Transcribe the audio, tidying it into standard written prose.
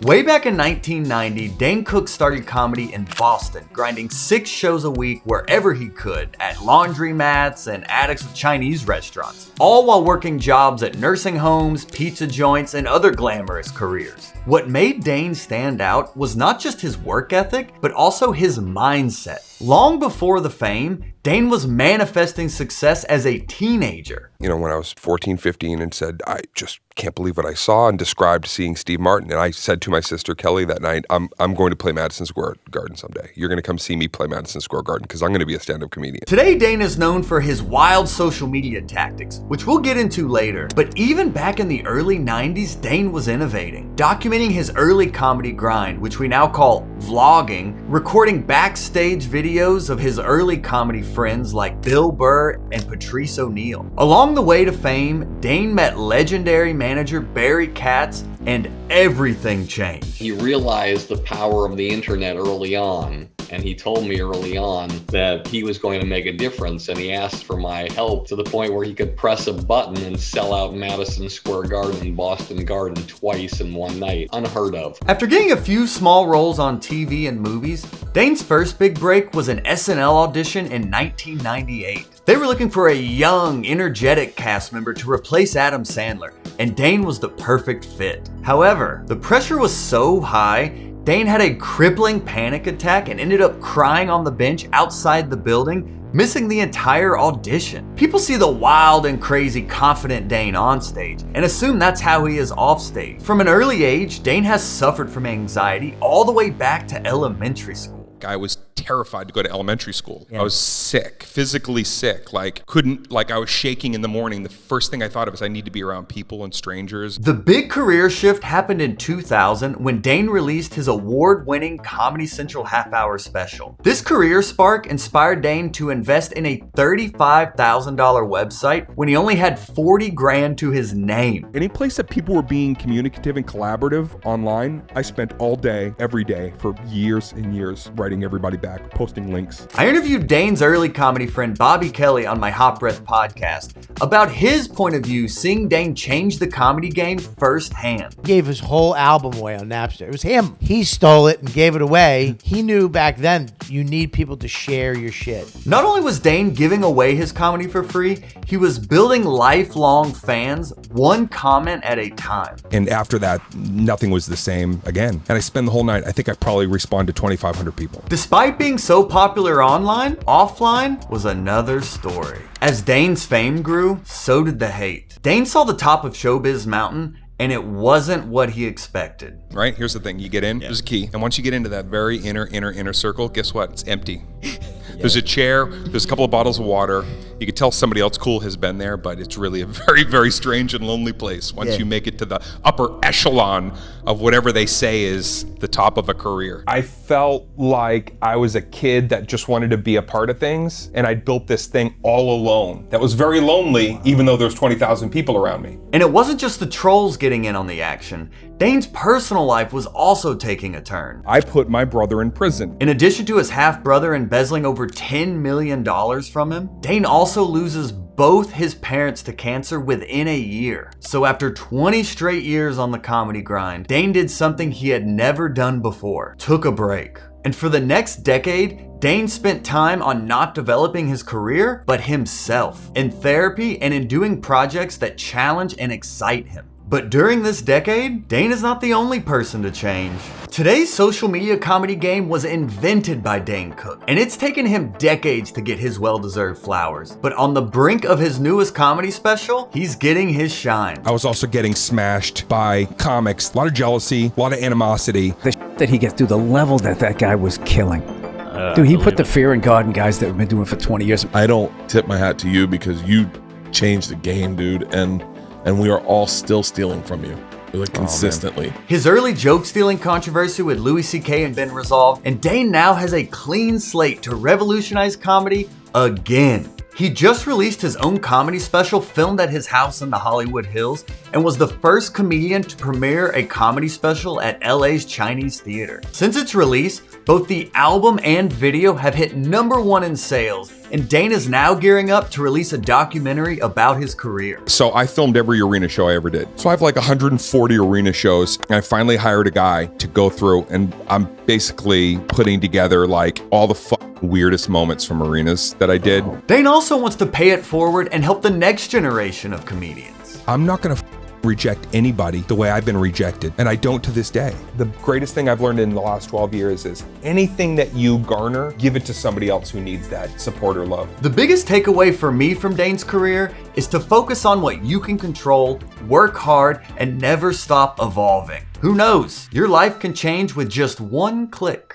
Way back in 1990, Dane Cook started comedy in Boston, grinding 6 shows a week wherever he could, at laundromats and attics of Chinese restaurants, all while working jobs at nursing homes, pizza joints, and other glamorous careers. What made Dane stand out was not just his work ethic, but also his mindset. Long before the fame, Dane was manifesting success as a teenager. You know, when I was 14, 15 and said, I just can't believe what I saw, and described seeing Steve Martin. And I said to my sister Kelly that night, I'm going to play Madison Square Garden someday. You're going to come see me play Madison Square Garden because I'm going to be a stand-up comedian. Today, Dane is known for his wild social media tactics, which we'll get into later. But even back in the early 90s, Dane was innovating, documenting his early comedy grind, which we now call vlogging, recording backstage videos of his early comedy friends like Bill Burr and Patrice O'Neal. Along the way to fame, Dane met legendary manager Barry Katz, and everything changed. He realized the power of the internet early on, and he told me early on that he was going to make a difference, and he asked for my help to the point where he could press a button and sell out Madison Square Garden and Boston Garden twice in one night. Unheard of. After getting a few small roles on TV and movies, Dane's first big break was an SNL audition in 1998. They were looking for a young, energetic cast member to replace Adam Sandler, and Dane was the perfect fit. However, the pressure was so high, Dane had a crippling panic attack and ended up crying on the bench outside the building, missing the entire audition. People see the wild and crazy confident Dane on stage and assume that's how he is off stage. From an early age, Dane has suffered from anxiety all the way back to elementary school. I was terrified to go to elementary school. Yeah. I was sick, physically sick, I was shaking in the morning. The first thing I thought of is I need to be around people and strangers. The big career shift happened in 2000 when Dane released his award-winning Comedy Central half-hour special. This career spark inspired Dane to invest in a $35,000 website when he only had 40 grand to his name. Any place that people were being communicative and collaborative online, I spent all day, every day, for years and years, writing everybody back, posting links. I interviewed Dane's early comedy friend Bobby Kelly on my Hot Breath podcast about his point of view seeing Dane change the comedy game firsthand. He gave his whole album away on Napster. It was him. He stole it and gave it away. He knew back then you need people to share your shit. Not only was Dane giving away his comedy for free, he was building lifelong fans, one comment at a time. And after that, nothing was the same again. And I spent the whole night, I think I probably responded to 2,500 people. Despite being so popular online, offline was another story. As Dane's fame grew, so did the hate. Dane saw the top of showbiz mountain, and it wasn't what he expected. Right? Here's the thing. You get in, there's a key. And once you get into that very inner circle, guess what? It's empty. There's a chair, there's a couple of bottles of water. You could tell somebody else cool has been there, but it's really a very, very strange and lonely place once you make it to the upper echelon of whatever they say is the top of a career. I felt like I was a kid that just wanted to be a part of things, and I'd built this thing all alone. That was very lonely, even though there's 20,000 people around me. And it wasn't just the trolls getting in on the action. Dane's personal life was also taking a turn. I put my brother in prison. In addition to his half-brother embezzling over $10 million from him, Dane also loses both his parents to cancer within a year. So after 20 straight years on the comedy grind, Dane did something he had never done before, took a break. And for the next decade, Dane spent time on not developing his career, but himself, in therapy and in doing projects that challenge and excite him. But during this decade, Dane is not the only person to change. Today's social media comedy game was invented by Dane Cook, and it's taken him decades to get his well-deserved flowers. But on the brink of his newest comedy special, he's getting his shine. I was also getting smashed by comics. A lot of jealousy, a lot of animosity. The shit that he gets through, the level that guy was killing. Dude, he put the fear in God in guys that have been doing it for 20 years. I don't tip my hat to you because you changed the game, dude, and we are all still stealing from you, like consistently. His early joke-stealing controversy with Louis C.K. had been resolved, and Dane now has a clean slate to revolutionize comedy again. He just released his own comedy special filmed at his house in the Hollywood Hills and was the first comedian to premiere a comedy special at LA's Chinese Theater. Since its release, both the album and video have hit #1 in sales, and Dane is now gearing up to release a documentary about his career. So I filmed every arena show I ever did. So I have like 140 arena shows, and I finally hired a guy to go through, and I'm basically putting together like all the weirdest moments from arenas that I did. Dane also wants to pay it forward and help the next generation of comedians. I'm not gonna reject anybody the way I've been rejected, and I don't to this day. The greatest thing I've learned in the last 12 years is anything that you garner, give it to somebody else who needs that support or love. The biggest takeaway for me from Dane's career is to focus on what you can control, work hard, and never stop evolving. Who knows? Your life can change with just one click.